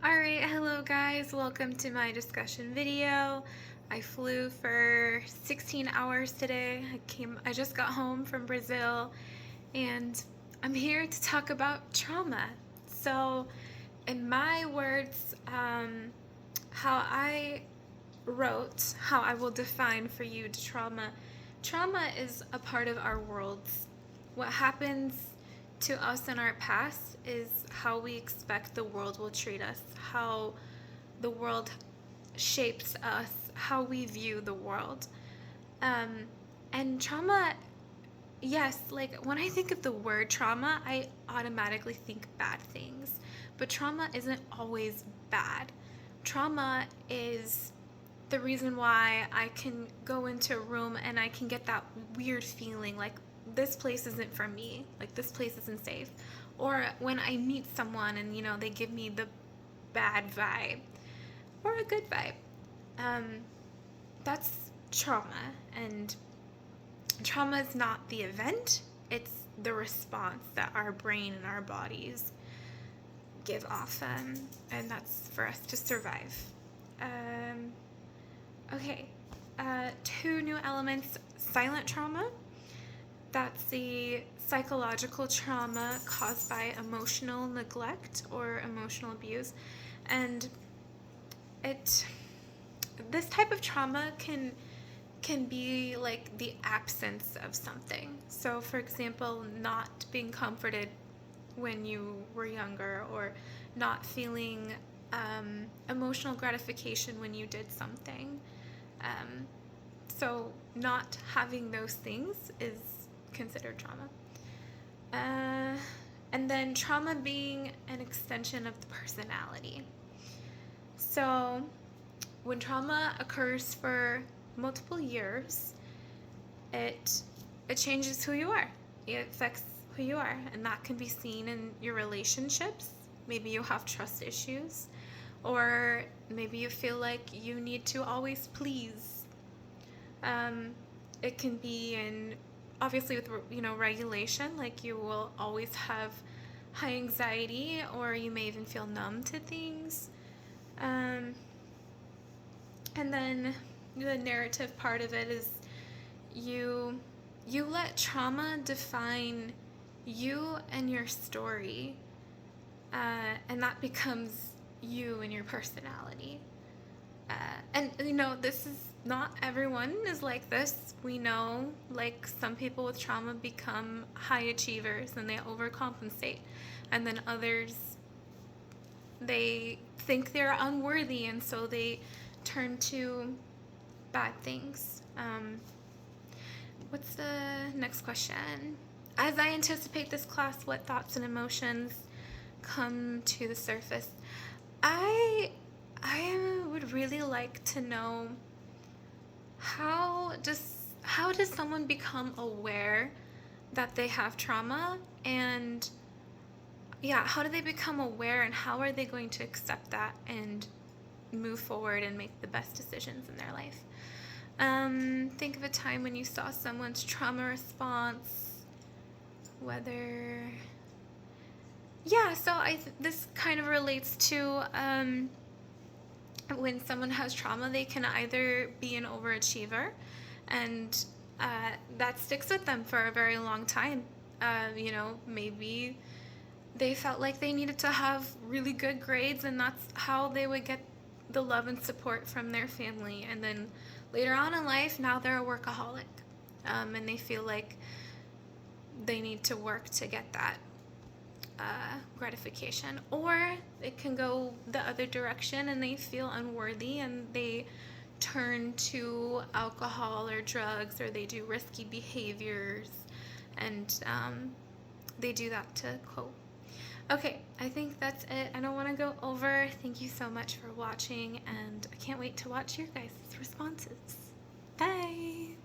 Alright, hello guys, welcome to my discussion video. I flew for 16 hours today. I just got home from Brazil and I'm here to talk about trauma. So, in my words, how I wrote, how I will define for you trauma. Trauma is a part of our worlds. What happens to us in our past is how we expect the world will treat us, how the world shapes us, how we view the world. And trauma, yes, like when I think of the word trauma, I automatically think bad things. But trauma isn't always bad. Trauma is the reason why I can go into a room and I can get that weird feeling like this place isn't for me, like this place isn't safe. Or when I meet someone and they give me the bad vibe or a good vibe. That's trauma. And trauma is not the event, it's the response that our brain and our bodies give off, and that's for us to survive. Okay, two new elements. Silent trauma, that's the psychological trauma caused by emotional neglect or emotional abuse. And this type of trauma can be like the absence of something. So for example, not being comforted when you were younger, or not feeling emotional gratification when you did something. So not having those things is considered trauma. And then trauma being an extension of the personality. So when trauma occurs for multiple years, it changes who you are. It affects who you are, and that can be seen in your relationships. Maybe you have trust issues, or maybe you feel like you need to always please. It can be in, obviously with regulation, like you will always have high anxiety, or you may even feel numb to things. And then the narrative part of it is you let trauma define you and your story, and that becomes you and your personality. And this is not everyone is like this. We know, like, some people with trauma become high achievers and they overcompensate, and then others, they think they're unworthy and so they turn to bad things. What's the next question? As I anticipate this class, what thoughts and emotions come to the surface? I would really like to know, how does someone become aware that they have trauma, and how do they become aware, and how are they going to accept that and move forward and make the best decisions in their life? Think of a time when you saw someone's trauma response, so this kind of relates to when someone has trauma, they can either be an overachiever, and that sticks with them for a very long time. Maybe they felt like they needed to have really good grades, and that's how they would get the love and support from their family. And then later on in life, now they're a workaholic, and they feel like they need to work to get that gratification. Or it can go the other direction and they feel unworthy and they turn to alcohol or drugs, or they do risky behaviors, and they do that to cope. Okay, I think that's it. I don't want to go over. Thank you so much for watching, and I can't wait to watch your guys' responses. Bye!